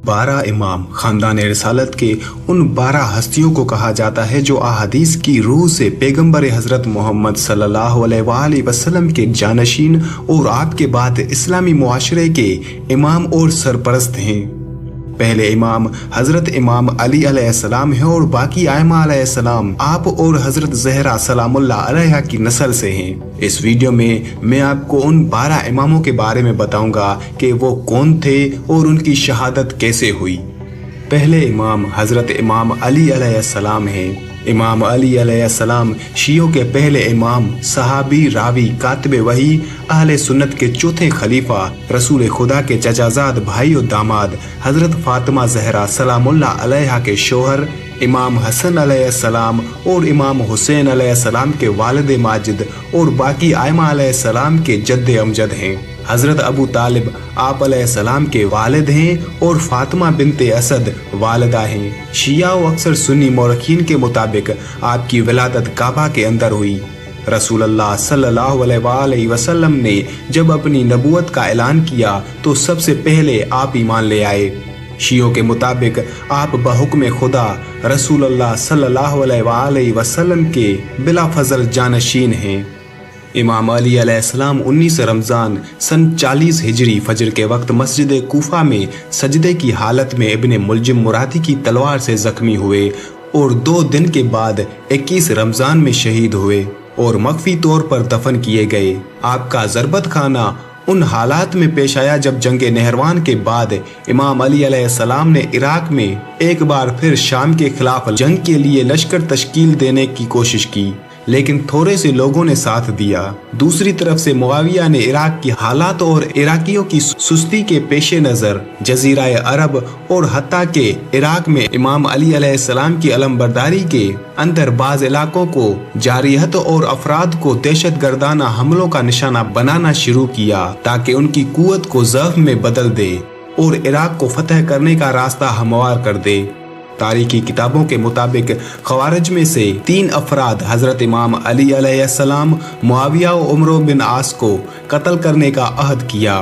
12 इमाम खानदान रिसालत के उन 12 हस्तियों को कहा जाता है जो अहादीस की रूह से पैगंबर हजरत मोहम्मद सल्लल्लाहु अलैहि वसल्लम के जानशीन और आपके बाद इस्लामी मुआशरे के इमाम और सरपरस्त हैं। पहले इमाम हजरत इमाम अली अलैहिस्सलाम है और बाकी आइमा अलैहिस्सलाम आप और हजरत ज़हरा सलामुल्लाह अलैहा की नस्ल से हैं। इस वीडियो में मैं आपको उन 12 इमामों के बारे में बताऊंगा कि वो कौन थे और उनकी शहादत कैसे हुई। पहले इमाम हजरत इमाम अली अलैहिस्सलाम हैं। इमाम अली अलैहिस्सलाम शियों के पहले इमाम, सहाबी, रावी, कातिब वही, अहले सुन्नत के चौथे खलीफा, रसूल खुदा के चचाजाद भाई और दामाद, हजरत फातिमा ज़हरा सलामुल्लाह अलैहा के शोहर, इमाम हसन अलैहिस्सलाम और इमाम हुसैन अलैहिस्सलाम के वालिद माजिद और बाकी आइमा अलैहिस्सलाम के जद्द अमजद हैं। हजरत अबू तालिब आप अलैहिस्सलाम के वालिद हैं और फातिमा बिनते असद वालिदा हैं। शिया और अक्सर सुन्नी मौरखीन के मुताबिक आपकी विलादत काबा के अंदर हुई। रसूलुल्लाह सल्लल्लाहु अलैहि वसल्लम ने जब अपनी नबूवत का ऐलान किया तो सबसे पहले आप ईमान ले आए। शियों के मुताबिक आप बहुक्म खुदा रसूलुल्लाह सल्लल्लाहु अलैहि वसल्लम के बिला फजल जानशीन हैं। इमाम अली अलैहिस्सलाम 19 रमज़ान सन 40 हिजरी फजर के वक्त मस्जिद कूफा में सजदे की हालत में इब्ने मुलजिम मुरादी की तलवार से जख्मी हुए और 2 दिन के बाद 21 रमज़ान में शहीद हुए और मख्फी तौर पर दफन किए गए। आपका ज़रबत खाना उन हालात में पेश आया जब जंग नहरवान के बाद इमाम अली अलैहिस्सलाम ने इराक में एक बार फिर शाम के खिलाफ जंग के लिए लश्कर तश्कील देने की कोशिश की, लेकिन थोड़े से लोगों ने साथ दिया। दूसरी तरफ से मुआविया ने इराक की हालात और इराकियों की सुस्ती के पेश नज़र जजीरा अरब और हत्ता के इराक में इमाम अली अलैहिस्सलाम की अलमबरदारी के अंदर बाज इलाकों को जारियत और अफराद को दहशत गर्दाना हमलों का निशाना बनाना शुरू किया ताकि उनकी कुव्वत को ज़ख्म में बदल दे और इराक को फतह करने का रास्ता हमवार कर दे। तारीखी किताबों के मुताबिक खवारिज में से 3 अफराद हजरत इमाम अली अलैहिस्सलाम, मुआविया और उमर बिन आस को कत्ल करने का अहद किया।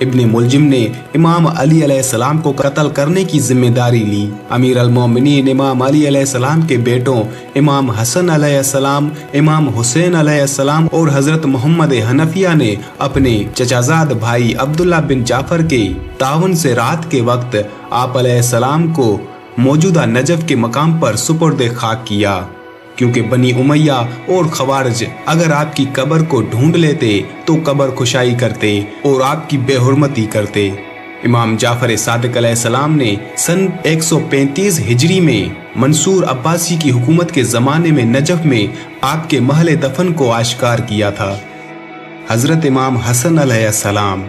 इब्ने मुलजिम ने इमाम अली अलैहिस्सलाम को कत्ल करने की जिम्मेदारी ली। अमीर अल मोमिनीन इमाम अली अलैहिस्सलाम के बेटों इमाम हसन अलैहिस्सलाम, इमाम हुसैन अलैहिस्सलाम और हजरत मोहम्मद हनफिया ने अपने चचाजाद भाई अब्दुल्ला बिन जाफर के तावन से रात के वक्त आप अलैहिस्सलाम को मौजूदा नजफ के मकाम पर सुपुर्द खाक किया, क्योंकि बनी उमैया और खवारिज अगर आपकी कब्र को ढूंढ लेते तो कब्र खुशाई करते और आपकी बेहुरमती करते। इमाम जाफर सादिक अलैहिस्सलाम ने सन 135 हिजरी में मंसूर अब्बासी की हुकूमत के ज़माने में नजफ में आपके महल दफन को आश्कार किया था। हजरत इमाम हसन अलैहिस्सलाम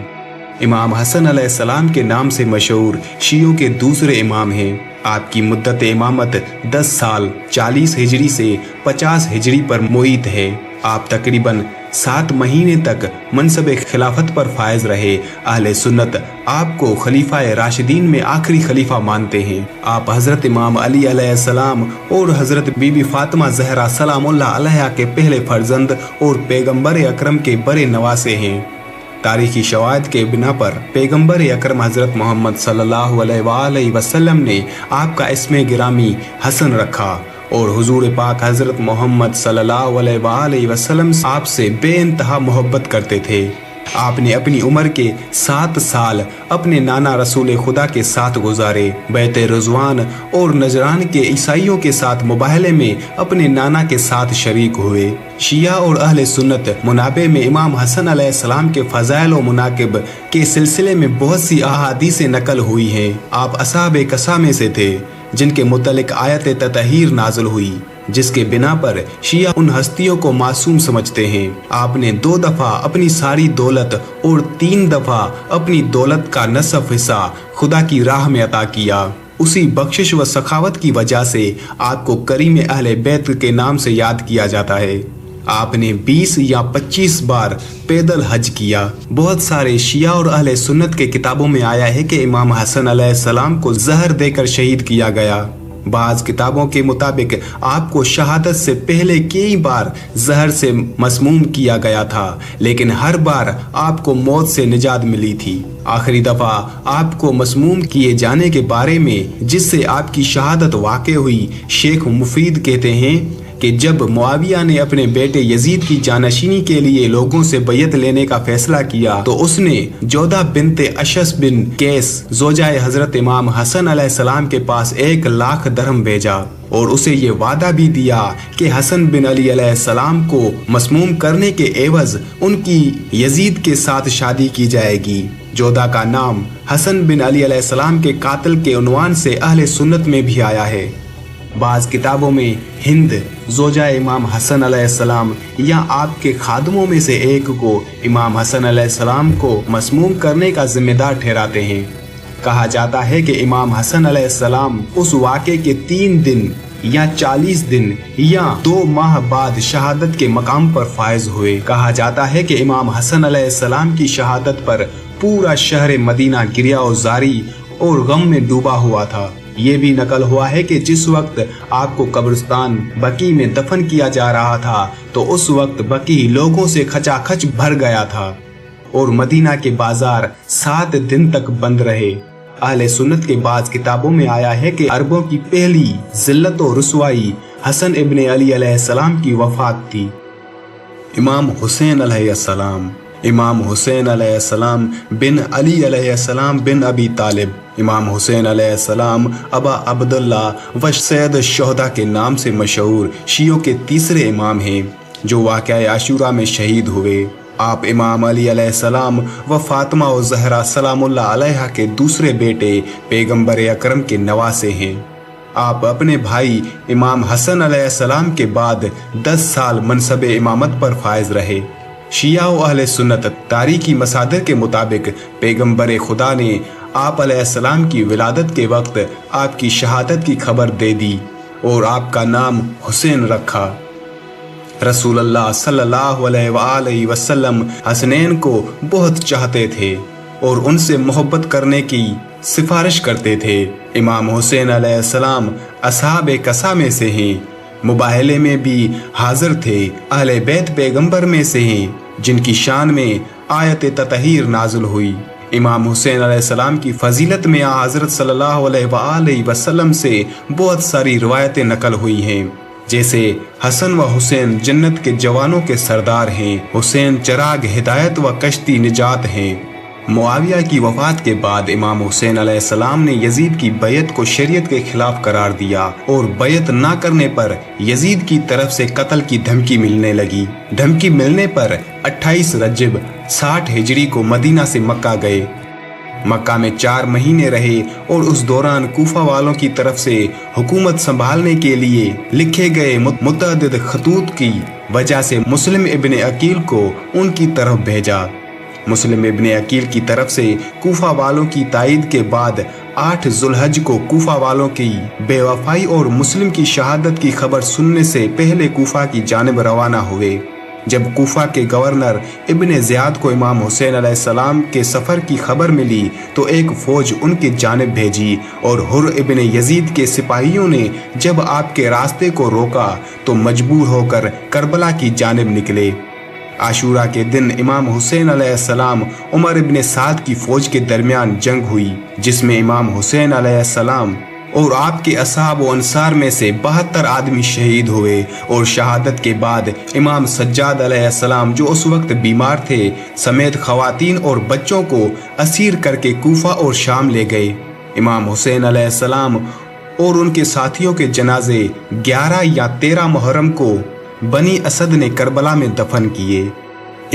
इमाम हसन अलैहिस्सलाम के नाम से मशहूर शियों के दूसरे इमाम हैं। आपकी मुद्दत इमामत 10 साल 40 हिजरी से 50 हिजरी पर मुईत है। आप तकरीबन 7 महीने तक मनसब खिलाफत पर फायज रहे। अहले सुन्नत आपको खलीफा राशिदीन में आखिरी खलीफा मानते हैं। आप हजरत इमाम अली अलैहिस्सलाम और हजरत बीबी फातिमा ज़हरा सलामुल्लाह अलैहा के पहले फर्जंद और पैगंबर अकरम के बड़े नवासे हैं। तारीखी शवाहिद के बिना पर पैगंबर अकरम हजरत मोहम्मद सल्लल्लाहु अलैहि वसल्लम ने आपका इस्मे गिरामी हसन रखा और हुजूर पाक हजरत मोहम्मद सल्लल्लाहु अलैहि वसल्लम आपसे बेइंतहा मोहब्बत करते थे। आपने अपनी उम्र के 7 साल अपने नाना रसूल खुदा के साथ गुजारे। बैत रिज़वान और नजरान के ईसाइयों के साथ मुबाहले में अपने नाना के साथ शरीक हुए। शिया और अहले सुन्नत मुनाबे में इमाम हसन अलैहिस्सलाम के फ़ज़ाइल और मुनाकिब के सिलसिले में बहुत सी अहादीसें नकल हुई हैं। आप असहाबे कसा में से थे जिनके मुतल्लिक आयत ततहीर नाज़िल हुई, जिसके बिना पर शिया उन हस्तियों को मासूम समझते हैं। आपने 2 दफा अपनी सारी दौलत और 3 दफा अपनी दौलत का नसफ हिस्सा खुदा की राह में अता किया। उसी बख्शिश व सखावत की वजह से आपको करीम अहले बैत के नाम से याद किया जाता है। आपने 20 या 25 बार पैदल हज किया। बहुत सारे शिया और अहले सुन्नत के किताबों में आया है कि इमाम हसन अलैहिस्सलाम को जहर देकर शहीद किया गया। बाज़ किताबों के मुताबिक आपको शहादत से पहले कई बार जहर से मसमूम किया गया था, लेकिन हर बार आपको मौत से निजात मिली थी। आखिरी दफा आपको मसमूम किए जाने के बारे में जिससे आपकी शहादत वाक़ई हुई, शेख मुफीद कहते हैं कि जब मुआविया ने अपने बेटे यजीद की जानशीनी के लिए लोगों से बैयत लेने का फैसला किया तो उसने जोधा बिनते अशस बिन कैस ज़ौजाए हजरत इमाम हसन अलैहिस्सलाम के पास 1 लाख दरहम भेजा और उसे ये वादा भी दिया कि हसन बिन अली अलैहिस्सलाम को मसमूम करने के एवज उनकी यजीद के साथ शादी की जाएगी। जोधा का नाम हसन बिन अली अलैहिस्सलाम के कातिल के उन्वान से अहले सुन्नत में भी आया है। बाज़ किताबों में हिंद ज़ौजा इमाम हसन अलैहिस्सलाम या आपके खादमों में से एक को इमाम हसन अलैहिस्सलाम को मसमूम करने का जिम्मेदार ठहराते हैं। कहा जाता है कि इमाम हसन अलैहिस्सलाम उस वाक़े के 3 दिन या 40 दिन या 2 माह बाद शहादत के मकाम पर फायज हुए। कहा जाता है कि इमाम हसन अलैहिस्सलाम की शहादत पर पूरा शहर मदीना गिरिया-ओ-ज़ारी और गम में डूबा हुआ था। ये भी नकल हुआ है कि जिस वक्त आपको कब्रिस्तान बकी में दफन किया जा रहा था तो उस वक्त बकी लोगों से खचाखच भर गया था और मदीना के बाजार 7 दिन तक बंद रहे। अहले सुन्नत के बाज़ किताबों में आया है कि अरबों की पहली जिल्लत और रुसवाई हसन इब्ने अली अलैहिस्सलाम की वफात थी। इमाम हुसैन अलैहिस्सलाम इमाम हुसैन अलैहिस्सलाम बिन अली अलैहिस्सलाम बिन अबी तालिब इमाम हुसैन अलैहिस्सलाम अबा अब्दुल्ला व सैयद शोहदा के नाम से मशहूर शियों के तीसरे इमाम हैं जो वाक़या आशूरा में शहीद हुए। आप इमाम अली अलैहिस्सलाम व फातिमा और ज़हरा सलामुल्लाह अलैहा के दूसरे बेटे पैगंबर अकरम के नवासे हैं। आप अपने भाई इमाम हसन अलैहिस्सलाम के बाद 10 साल मनसब इमामत पर फायज रहे। शिया व अहले सुन्नत तारीखी मसादिर के मुताबिक पैगंबर खुदा ने आप अलैहिस्सलाम की विलादत के वक्त आपकी शहादत की खबर दे दी और आपका नाम हुसैन रखा। रसूलुल्लाह सल्लल्लाहु अलैहि वसल्लम हसनैन को बहुत चाहते थे और उनसे मोहब्बत करने की सिफारिश करते थे। इमाम हुसैन अलैहिस्सलाम असहाबे कसा में से हैं, मुबाहले में भी हाजिर थे, अहले बैत पैगंबर में से हैं जिनकी शान में आयत ततहीर नाजुल हुई। इमाम हुसैन अलैहिस्सलाम की फजीलत में हज़रत सल्लल्लाहु अलैहि वसल्लम से बहुत सारी रिवायतें नकल हुई हैं, जैसे हसन व हुसैन जन्नत के जवानों के सरदार हैं, हुसैन चिराग हिदायत व कश्ती निजात हैं। मुआविया की वफात के बाद इमाम हुसैन अलैहिस्सलाम ने यजीद की बैयत को शरीयत के खिलाफ करार दिया और बैयत ना करने पर यजीद की तरफ से कत्ल की धमकी मिलने लगी। धमकी मिलने पर 28 रजब 60 हिजरी को मदीना से मक्का गए। मक्का में 4 महीने रहे और उस दौरान कूफा वालों की तरफ से हुकूमत संभालने के लिए लिखे गए मुतअद्दिद खतूत की वजह से मुस्लिम इब्ने अकील को उनकी तरफ भेजा। मुस्लिम इब्ने अकील की तरफ से कूफा वालों की तायद के बाद 8 जुल्हज को कूफा वालों की बेवफाई और मुस्लिम की शहादत की खबर सुनने से पहले कूफा की जानिब रवाना हुए। जब कूफा के गवर्नर इब्ने ज़ियाद को इमाम हुसैन अलैहिस्सलाम के सफ़र की खबर मिली तो एक फ़ौज उनकी जानिब भेजी और हुर इब्ने यजीद के सिपाहियों ने जब आपके रास्ते को रोका तो मजबूर होकर करबला की जानिब निकले। आशूरा के दिन इमाम हुसैन अलैहिस्सलाम उमर इब्ने साद की फ़ौज के दरमियान जंग हुई, जिसमें इमाम हुसैन अलैहिस्सलाम और आपके असहाब व अंसार में से 72 आदमी शहीद हुए और शहादत के बाद इमाम सज्जाद अलैहिस्सलाम जो उस वक्त बीमार थे समेत खवातीन और बच्चों को असीर करके कूफा और शाम ले गए। इमाम हुसैन अलैहिस्सलाम और उनके साथियों के जनाजे 11 या 13 मुहर्रम को बनी असद ने करबला में दफन किए।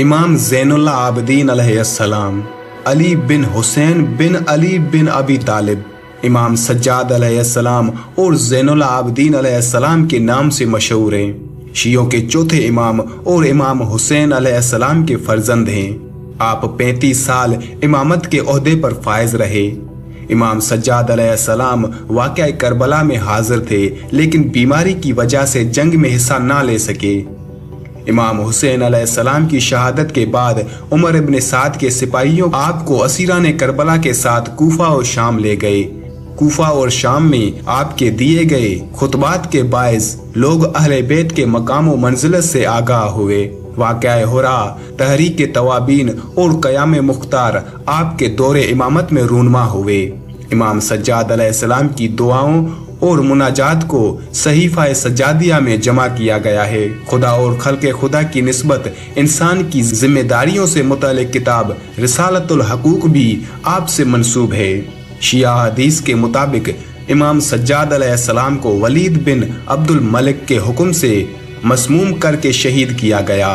इमाम ज़ैनुल आबिदीन अलैहिस्सलाम अली बिन हुसैन बिन अली बिन अबी तालिब इमाम सज्जाद अलैहिस्सलाम और ज़ैनुल आबिदीन अलैहिस्सलाम के नाम से मशहूर हैं। शियों के चौथे इमाम और इमाम हुसैन अलैहिस्सलाम के फर्जंद हैं। आप 35 साल इमामत के ओहदे पर फायज रहे। इमाम सज्जाद अलैहिस्सलाम वाक़या करबला में हाजिर थे लेकिन बीमारी की वजह से जंग में हिस्सा ना ले सके। इमाम हुसैन अलैहिस्सलाम की शहादत के बाद उमर इब्ने साद के सिपाहियों आपको असीरान करबला के साथ कूफा और शाम ले गए कूफा और शाम में आपके दिए गए खुतबात के बायस लोग अहले बैत के मकाम व मंजिलत से आगाह हुए। वाक़या हुरा, तहरीक तवाबीन और क़याम मुख्तार आपके दौरे इमामत में रूनमा हुए। इमाम सज्जाद अलैहिस्सलाम की दुआओं और मुनाजात को सहीफा सज्जादिया में जमा किया गया है। खुदा और खल्क़े खुदा की निस्बत इंसान की जिम्मेदारियों से मुतल्लिक़ किताब रिसालतुल हकूक़ भी आपसे मंसूब है। शिया हदीस के मुताबिक इमाम सज्जाद अलैहिस्सलाम को वलीद बिन अब्दुल मलिक के हुक्म से मसमूम करके शहीद किया गया।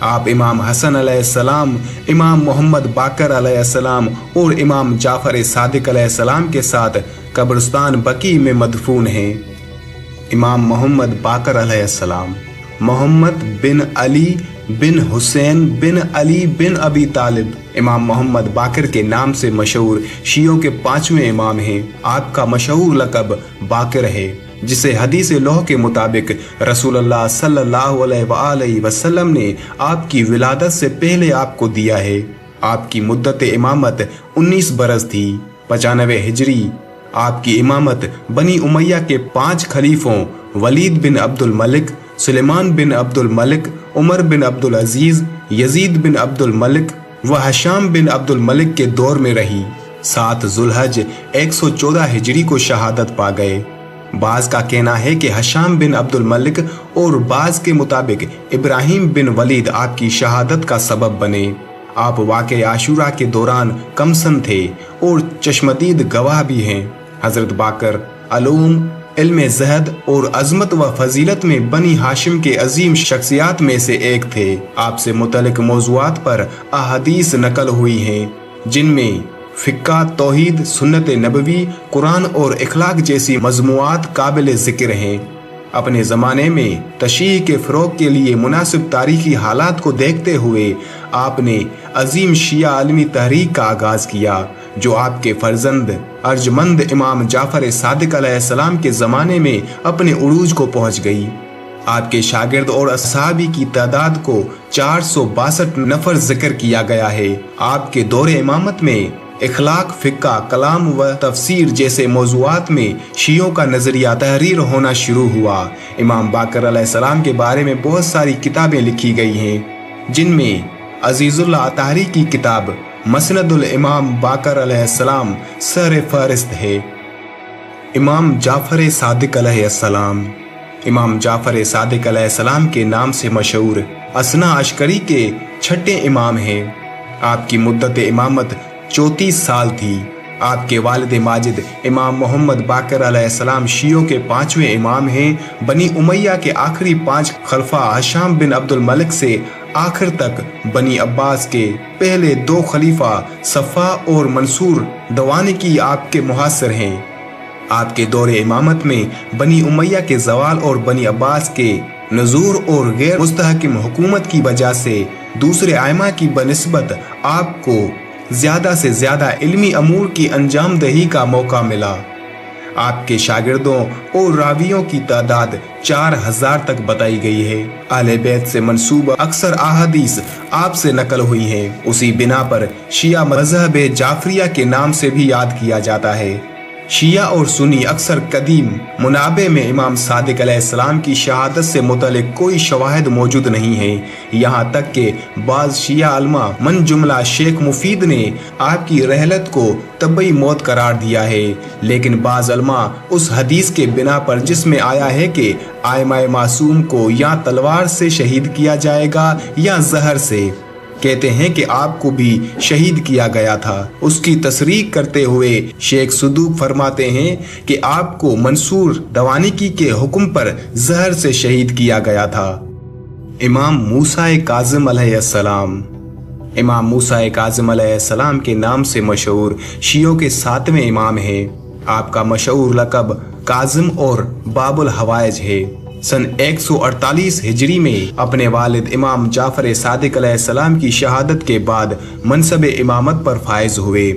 आप इमाम हसन अलैहिस्सलाम, इमाम मोहम्मद बाकर अलैहिस्सलाम और इमाम जाफर सादिक अलैहिस्सलाम के साथ कब्रिस्तान बकी में मदफून हैं। इमाम मोहम्मद बाकर अलैहिस्सलाम मोहम्मद बिन अली बिन हुसैन बिन अली बिन अबी तालिब इमाम मोहम्मद बाकर के नाम से मशहूर शियों के 5वें इमाम हैं। आपका मशहूर लक़ब बाकर है, जिसे हदीस लौह के मुताबिक रसूलुल्लाह सल्लल्लाहु अलैहि वसल्लम ने आपकी विलादत से पहले आपको दिया है। आपकी मुद्दत इमामत 19 बरस थी। 95 हिजरी आपकी इमामत बनी उमैया के 5 खलीफों वलीद बिन अब्दुल मलिक, सुलेमान बिन अब्दुल मलिक, उमर बिन अब्दुल अजीज, यजीद बिन अब्दुल मलिक व हशाम बिन अब्दुल मलिक के दौर में रही। 7 जुल्हज 114 हिजरी को शहादत पा गए। बाज का कहना है कि हशाम बिन अब्दुल मलिक और बाज के मुताबिक इब्राहिम बिन वलीद आपकी शहादत का सबब बने। आप वाक़े आशूरा के दौरान कमसन थे और चश्मदीद गवाह भी हैं। हजरत बाकर अलूम, इल्म ज़हद और अजमत व फजीलत में बनी हाशिम के अजीम शख्सियात में से एक थे। आपसे मुतल्लिक़ मौज़ूआत पर अहादीस नकल हुई हैं, जिनमें फ़िक़्ह, तौहीद, सुन्नत नबवी, कुरान और इखलाक जैसी मज़मूआत काबिल ज़िक्र हैं। अपने ज़माने में तशरीह के फ़रोग़ के लिए मुनासिब तारीख़ी हालात को देखते हुए आपने अजीम शिया आलमी तहरीक का आगाज़ किया, जो आपके फर्जंद अर्जमंद इमाम जाफर सादिक अलैहिस्सलाम के ज़माने में अपने उरूज को पहुँच गई। आपके शागिर्द और असहाबी की तादाद को 462 नफर जिक्र किया गया है। आपके दौरे इमामत में इखलाक, फ़िक़्ह, कलाम व तफसीर जैसे मौज़ूआत में शियों का नज़रिया तहरीर होना शुरू हुआ। इमाम बाकर अलैहिस्सलाम के बारे में बहुत सारी किताबें लिखी गई हैं, जिनमें अजीज़ुल्लाह अतारी की किताब मसनदुल इमाम बाकर अलैहिस्सलाम सर फ़हरिस्त है। इमाम जाफर सादिक अलैहिस्सलाम इमाम जाफर सादिक अलैहिस्सलाम के नाम से मशहूर असना अशकरी के 6ठे इमाम हैं। आपकी मुद्दत इमामत 34 साल थी। आपके वालिद माजिद इमाम मोहम्मद बाकर अलैहिस्सलाम शियों के 5वें इमाम हैं। बनी उमैया के आखिरी 5 खलफा हशाम बिन अब्दुल मलिक से आखिर तक बनी अब्बास के पहले 2 खलीफा सफ़ा और मंसूर दवानी की आपके मुहासिर हैं। आपके दौरे इमामत में बनी उमैया के ज़वाल और बनी अब्बास के नज़ूर और गैर मुस्तहकिम हुकूमत की वजह से दूसरे आइमा की बनिस्बत आपको ज़्यादा से ज़्यादा इल्मी अमूर की अंजाम दही का मौका मिला। आपके शागिर्दों और रावियों की तादाद 4000 तक बताई गई है। अहले बैत से मंसूब अक्सर अहादीस आपसे नकल हुई हैं। उसी बिना पर शिया मज़हब जाफरिया के नाम से भी याद किया जाता है। शिया और सुन्नी अक्सर कदीम मुनाबे में इमाम सादिक अलैहिस्सलाम की शहादत से मुतल्लिक़ कोई शवाहिद मौजूद नहीं है। यहाँ तक कि बाज़ शिया अलमा मन जुमला शेख मुफीद ने आपकी रहलत को तबई मौत करार दिया है, लेकिन बाज़ अलमा उस हदीस के बिना पर जिसमें आया है कि आइमा मासूम को या तलवार से शहीद किया जाएगा या जहर से, कहते हैं कि आपको भी शहीद किया गया था। उसकी तसरीह करते हुए शेख सदूक फरमाते हैं कि आपको मंसूर दवानिकी के हुक्म पर जहर से शहीद किया गया था। इमाम मूसा काज़िम अलैहिस्सलाम इमाम मूसा काज़िम अलैहिस्सलाम के नाम से मशहूर शियों के 7वें इमाम हैं। आपका मशहूर लक़ब काज़िम और बाबुल हवाइज है। सन 148 हिजरी में अपने वालिद इमाम जाफर सादिक अलैहिस्सलाम की शहादत के बाद मनसब इमामत पर फायज हुए।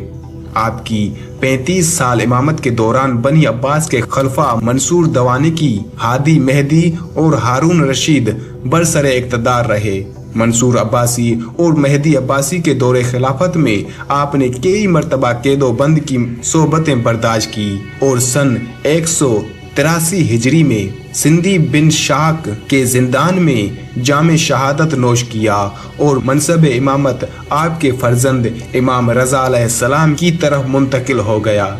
आपकी 35 साल इमामत के दौरान बनी अब्बास के खलफा मंसूर दवानिकी, हादी मेहदी और हारून रशीद बरसरे इक़्तिदार रहे। मंसूर अब्बासी और मेहदी अब्बासी के दौरे खिलाफत में आपने कई मरतबा कैदोबंद की सोबतें बर्दाश्त की और सन 183 हिजरी में सिंधी बिन शाक के जिंदान में जामे शहादत नोश किया और मनसब इमामत आपके फर्जंद इमाम रजा अलैहिस्सलाम की तरफ मुंतकिल हो गया।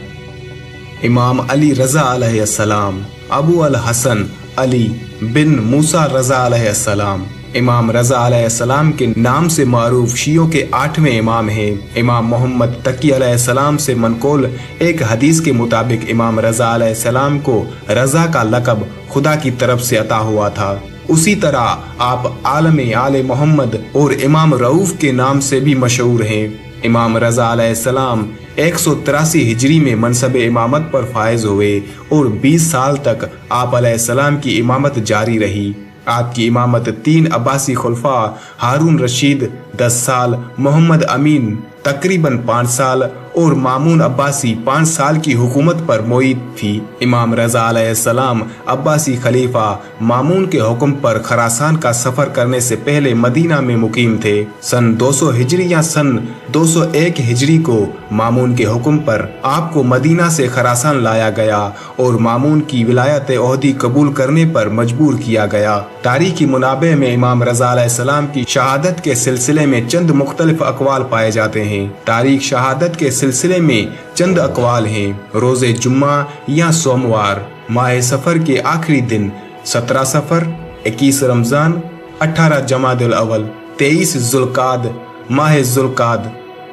इमाम अली रजा अलैहिस्सलाम अबू अल हसन अली बिन मूसा रजा अलैहिस्सलाम इमाम रजा अलैहिस्सलाम के नाम से मारूफ शियों के 8वें इमाम हैं। इमाम मोहम्मद तकी अलैहिस्सलाम से मनकोल एक हदीस के मुताबिक इमाम रजा अलैहिस्सलाम को रजा का लक़ब खुदा की तरफ से अता हुआ था। उसी तरह आप आलम आले मोहम्मद और इमाम रऊफ के नाम से भी मशहूर हैं। इमाम रजा अलैहिस्सलाम 183 हिजरी में मनसब इमामत पर फायज हुए और 20 साल तक आप अलैहिस्सलाम की इमामत जारी रही। आपकी इमामत 3 अब्बासी खुलफा हारून रशीद 10 साल, मोहम्मद अमीन तकरीबन 5 साल और मामून अब्बासी 5 साल की हुकूमत पर मोईद थी। इमाम रजा अलैहिस्सलाम अब्बासी खलीफा मामून के हुक्म पर खरासान का सफर करने से पहले मदीना में मुकीम थे। सन 200 हिजरी या सन 201 हिजरी को मामून के हुक्म पर आपको मदीना से खरासान लाया गया और मामून की विलायत ओहदी कबूल करने पर मजबूर किया गया। तारीखी मुनाबे में इमाम रजा अलैहिस्सलाम की शहादत के सिलसिले में चंद मुख्तलिफ अकवाल पाए जाते हैं। तारीख शहादत के सिलसिले में चंद अकवाल हैं। रोजे जुम्मा या सोमवार, माह सफर के आखिरी दिन 17 सफर, 21 रमजान, 18 जमादुल अव्वल, 23 जुल्काद,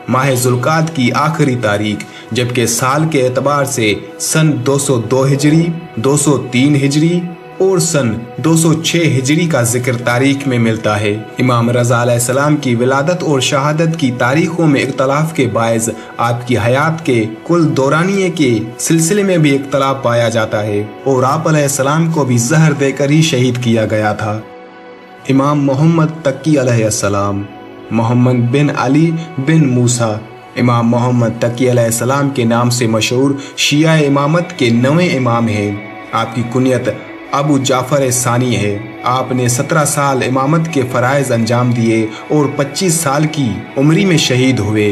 माह जुल्काद की आखिरी तारीख, जबकि साल के एतबार से सन 202 हिजरी, 203 हिजरी और सन 206 हिजरी का जिक्र तारीख में मिलता है। इमाम रजा अलैहिस्सलाम की विलादत और शहादत की तारीखों में इख्तलाफ के बायस आपकी हयात के कुल दौरानिये के सिलसिले में भी इख्तलाफ पाया जाता है और आप अलैहिस्सलाम को भी जहर देकर ही शहीद किया गया था। इमाम मोहम्मद तकी अलैहिस्सलाम मोहम्मद बिन अली बिन मूसा इमाम मोहम्मद तकी अलैहिस्सलाम के नाम से मशहूर शिया इमामत के 9वें इमाम हैं। आपकी कुनियत अबू जाफर सानी है। आपने 17 साल इमामत के फ़राइज़ अंजाम दिए और 25 साल की उम्री में शहीद हुए।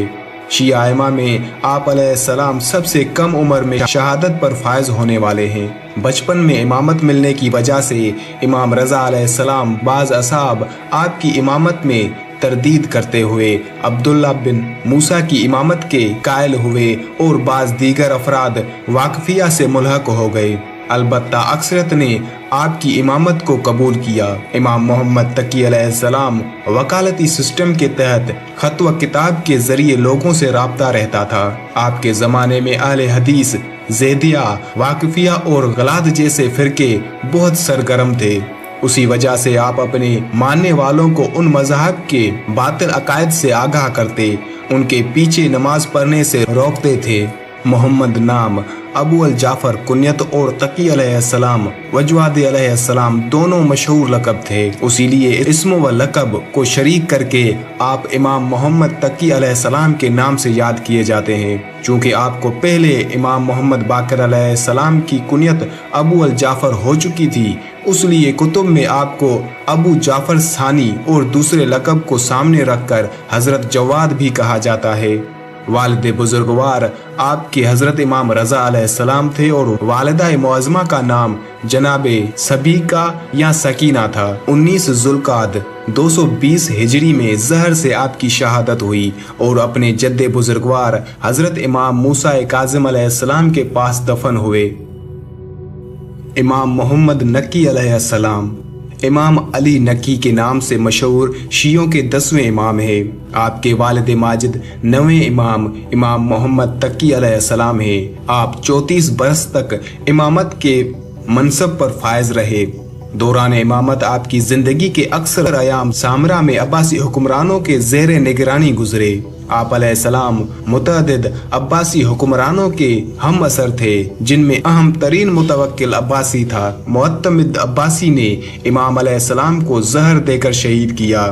शिया इमाम में आप अलैहिस्सलाम सबसे कम उम्र में शहादत पर फायज होने वाले हैं। बचपन में इमामत मिलने की वजह से इमाम रजा अलैहिस्सलाम बाज़ असाब आपकी इमामत में तरदीद करते हुए अब्दुल्ला बिन मूसा की इमामत के कायल हुए और बाज़ दीगर अफराद वाकफिया से मुल्हक हो गए। अलबत्ता अक्सरत ने आपकी इमामत को कबूल किया। इमाम मोहम्मद तकी अलैहिस्सलाम वकालती सिस्टम के तहत खत व किताब के जरिए लोगों से राब्ता रहता था। आपके ज़माने में अहले हदीस, ज़ैदिया, वाकफिया और गलाद जैसे फिरके बहुत सरगर्म थे। उसी वजह से आप अपने मानने वालों को उन मज़हब के बातिल अकायद से आगाह करते, उनके पीछे नमाज पढ़ने से रोकते थे। मोहम्मद नाम, अबू अल जाफर कुनियत और तकी अलैहिस्सलाम वजवाद अलैहिस्सलाम दोनों मशहूर लक़ब थे। इसीलिए इस्म व लक़ब को शरीक करके आप इमाम मोहम्मद तकी अलैहिस्सलाम के नाम से याद किए जाते हैं। चूँकि आपको पहले इमाम मोहम्मद बाकर अलैहिस्सलाम की कुनियत अबू अल जाफर हो चुकी थी, इसलिए कुतुब में आपको अबू जाफर सानी और दूसरे लक़ब को सामने रखकर हज़रत जवाद भी कहा जाता है। वालिद बुजुर्गवार आपके हज़रत इमाम रजा अलैहिस्सलाम थे और वालिदा मुअज़्ज़मा का नाम जनाबे सबीका या सकीना था। 19 जुल्काद 220 हिजरी में जहर से आपकी शहादत हुई और अपने जद्दे बुजुर्गवार हज़रत इमाम मूसा काज़िम अलैहिस्सलाम के पास दफन हुए। इमाम मोहम्मद नकी अलैहिस्सलाम इमाम अली नकी के नाम से मशहूर शियों के 10वें इमाम हैं। आपके वालिद माजिद 9वें इमाम इमाम मोहम्मद तकी अलैहिस्सलाम हैं। आप 34 बरस तक इमामत के मनसब पर फायज रहे। दौरान इमामत आपकी जिंदगी के अक्सर अयाम सामरा में अब्बासी हुक्मरानों के ज़ेरे निगरानी गुजरे। आप अलैहिस्सलाम मुतअद्दिद अब्बासी हुक्मरानों के हम असर थे, जिनमें अहम तरीन मुतवक्किल अब्बासी था। मुअत्तमिद अब्बासी ने इमाम अलैहिस्सलाम को जहर देकर शहीद किया।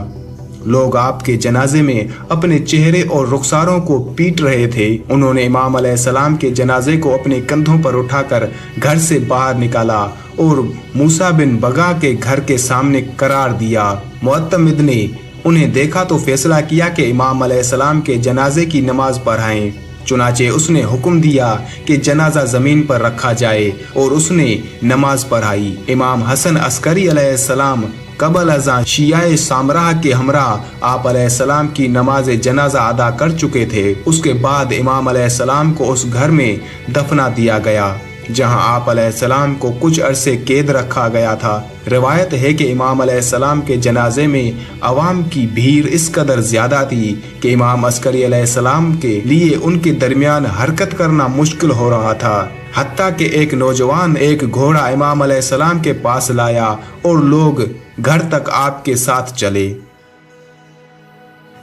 लोग आपके जनाजे में अपने चेहरे और रुखसारों को पीट रहे थे। उन्होंने इमाम अलैहिस्सलाम के जनाजे को अपने कंधों पर उठाकर घर से बाहर निकाला और मूसा बिन बगा के घर के सामने करार दिया। मुअत्तमिद ने उन्हें देखा तो फैसला किया कि इमाम अलैहिस्सलाम के जनाजे की नमाज पढ़ाएं। चुनाचे उसने हुक्म दिया कि जनाजा जमीन पर रखा जाए और उसने नमाज पढ़ाई। इमाम हसन अस्करी अलैहिस्सलाम कबल अज़ां शियाए सामराह के हमरा आप अलैहिस्सलाम की नमाज जनाजा अदा कर चुके थे। उसके बाद इमाम अलैहिस्सलाम को उस घर में दफना दिया गया जहां आप अलैहिस्सलाम को कुछ अरसे कैद रखा गया था। रिवायत है कि इमाम अलैहिस्सलाम के जनाजे में अवाम की भीड़ इस कदर ज्यादा थी कि इमाम अस्करी अलैहिस्सलाम के लिए उनके दरमियान हरकत करना मुश्किल हो रहा था। हत्ता कि एक नौजवान एक घोड़ा इमाम अलैहिस्सलाम के पास लाया और लोग घर तक आपके साथ चले।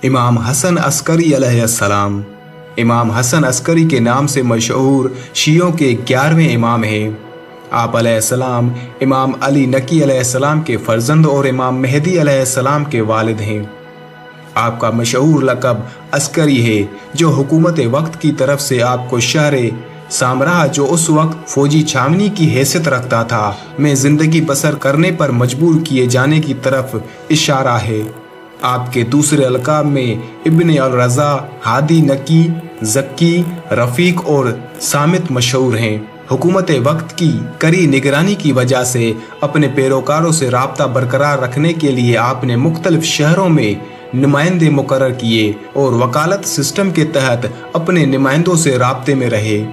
इमाम हसन अस्करी अलैहिस्सलाम इमाम हसन अस्करी के नाम से मशहूर शियों के 11वें इमाम हैं। आप अलैहिस्सलाम इमाम अली नकी अलैहिस्सलाम के फर्जंद और इमाम मेहदी अलैहिस्सलाम के वालिद हैं। आपका मशहूर लक़ब अस्करी है जो हुकूमत वक्त की तरफ से आपको शहर सामराह जो उस वक्त फौजी छावनी की हैसियत रखता था में जिंदगी बसर करने पर मजबूर किए जाने की तरफ इशारा है। आपके दूसरे अलकाब में इब्न अल रज़ा, हादी नकी, जक्की, रफ़ीक और सामित मशहूर हैं। हुकूमत वक्त की कड़ी निगरानी की वजह से अपने पैरोकारों से राब्ता बरकरार रखने के लिए आपने मुख्तलिफ शहरों में नुमाइंदे मुकर्रर किए और वकालत सिस्टम के तहत अपने नुमाइंदों से राब्ते में रहे।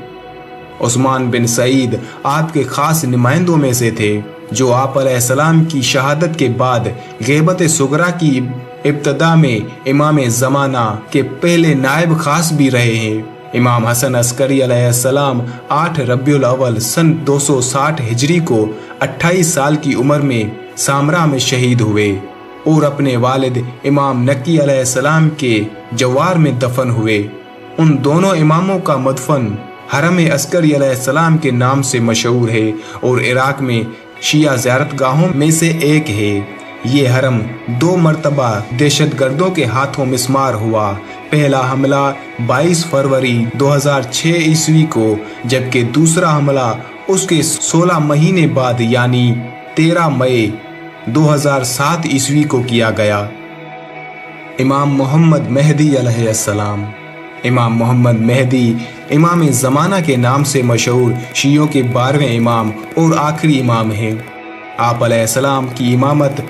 उस्मान बिन सईद आपके खास नुमाइंदों में से थे जो आप अलैहिस्सलाम की शहादत के बाद ग़ैबत सुगरा की इब्तदा में इमाम ज़माना के पहले नायब खास भी रहे हैं। इमाम हसन अस्करी अलैहिस्सलाम 8 रबीउल अव्वल सन 260 हिजरी को 28 साल की उम्र में सामरा में शहीद हुए और अपने वालिद इमाम नकी अलैहिस्सलाम के जवार में दफन हुए। उन दोनों इमामों का मदफन हरम अस्करी अलैहिस्सलाम के नाम से मशहूर है और इराक में शिया ज़ियारतगाहों में से एक है। ये हरम 2 मरतबा दहशतगर्दों के हाथों मिस्मार हुआ। पहला हमला 22 फरवरी 2006 ईस्वी को जबकि दूसरा हमला उसके 16 महीने बाद यानी 13 मई 2007 ईस्वी को किया गया। इमाम मोहम्मद मेहदी अलैहिस्सलाम इमाम मोहम्मद मेहदी इमाम ज़माना के नाम से मशहूर शियों के 12वें इमाम और आखिरी इमाम हैं। आप अलैहिस्सलाम की इमामत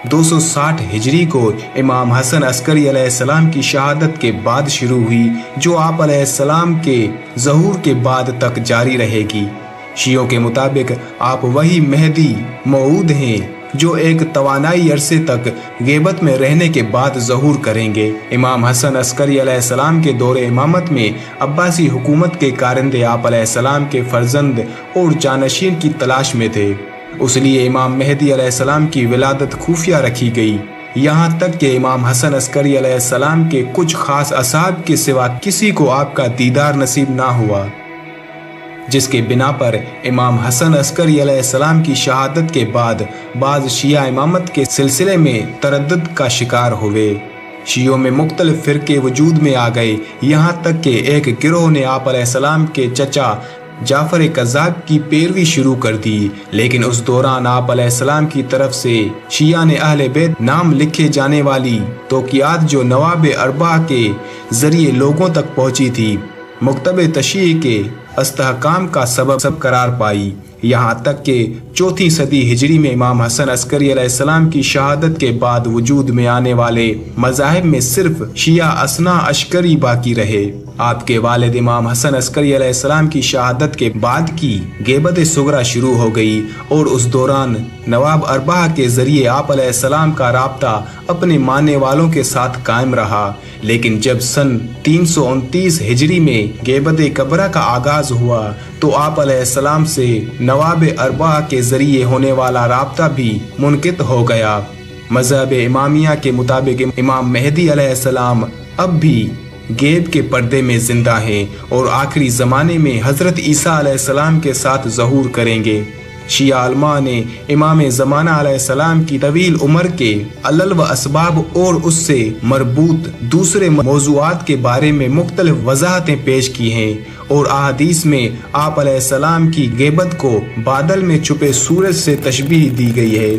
260 हिजरी को इमाम हसन अस्करी अलैहिस्सलाम की शहादत के बाद शुरू हुई जो आप अलैहिस्सलाम के ज़हूर के बाद तक जारी रहेगी। शियों के मुताबिक आप वही मेहदी मऊद हैं जो एक तवानाई अरसे तक ग़ैबत में रहने के बाद ज़हूर करेंगे। इमाम हसन अस्करी अलैहिस्सलाम के दौरे इमामत में अब्बासी हुकूमत के कारिंदे आप अलैहिस्सलाम के फर्जंद और जानशीन की तलाश में थे। उसलिए इमाम मेहदी अलैहिस्सलाम की विलादत खुफिया रखी गई। यहाँ तक कि इमाम हसन अस्करी अलैहिस्सलाम के कुछ खास असहाब के सिवा किसी को आपका दीदार नसीब ना हुआ, जिसके बिना पर इमाम हसन अस्करी अलैहिस्सलाम की शहादत के बाद बाज़ शिया इमामत के सिलसिले में तरद्दुद का शिकार हुए। शियों में मुख्तलिफ फ़िरके वजूद में आ गए, यहाँ तक कि एक गिरोह ने आप अलैहिस्सलाम के चचा जाफर कज़्ज़ाब की पैरवी शुरू कर दी। लेकिन उस दौरान आप अलैहिस्सलाम की तरफ से शिया ने अहले बैत नाम लिखे जाने वाली तौक़ीआत जो नवाब अरबा के ज़रिए लोगों तक पहुँची थी मुक्तब तशय्यी के इस्तेहकाम का सबब करार पाई। यहाँ तक कि 4वीं सदी हिजरी में इमाम हसन अस्करी अलैहिस्सलाम की शहादत के बाद वजूद में आने वाले मज़ाहिब में सिर्फ शिया असना अशकरी बाकी रहे। आपके वालिद इमाम हसन अस्करी अलैहिस्सलाम की शहादत के बाद की ग़ैबत सुगरा शुरू हो गई और उस दौरान नवाब अरबा के ज़रिए आप अलैहिस्सलाम का राब्ता अपने मानने वालों के साथ कायम रहा। लेकिन जब सन 329 हिजरी में ग़ैबत कबरा का आगाज़ हुआ तो आप अलैहिस्सलाम से नवाब अरबा के ज़रिए होने वाला राब्ता भी मुनक़ित हो गया। मज़हब इमामिया के मुताबिक इमाम मेहदी अलैहिस्सलाम अब भी गैब के पर्दे में जिंदा हैं और आखिरी ज़माने में हज़रत ईसा अलैहिस्सलाम के साथ ज़हूर करेंगे। शिया अलमा ने इमाम ज़माना अलैहिस्सलाम की तवील उम्र के अलल व असबाब और उससे मरबूत दूसरे मौज़ूआत के बारे में मुख्तलिफ वज़ाहतें पेश की हैं और अहादीस में आप अलैहिस्सलाम की ग़ैबत को बादल में छुपे सूरज से तशबीह दी गई है।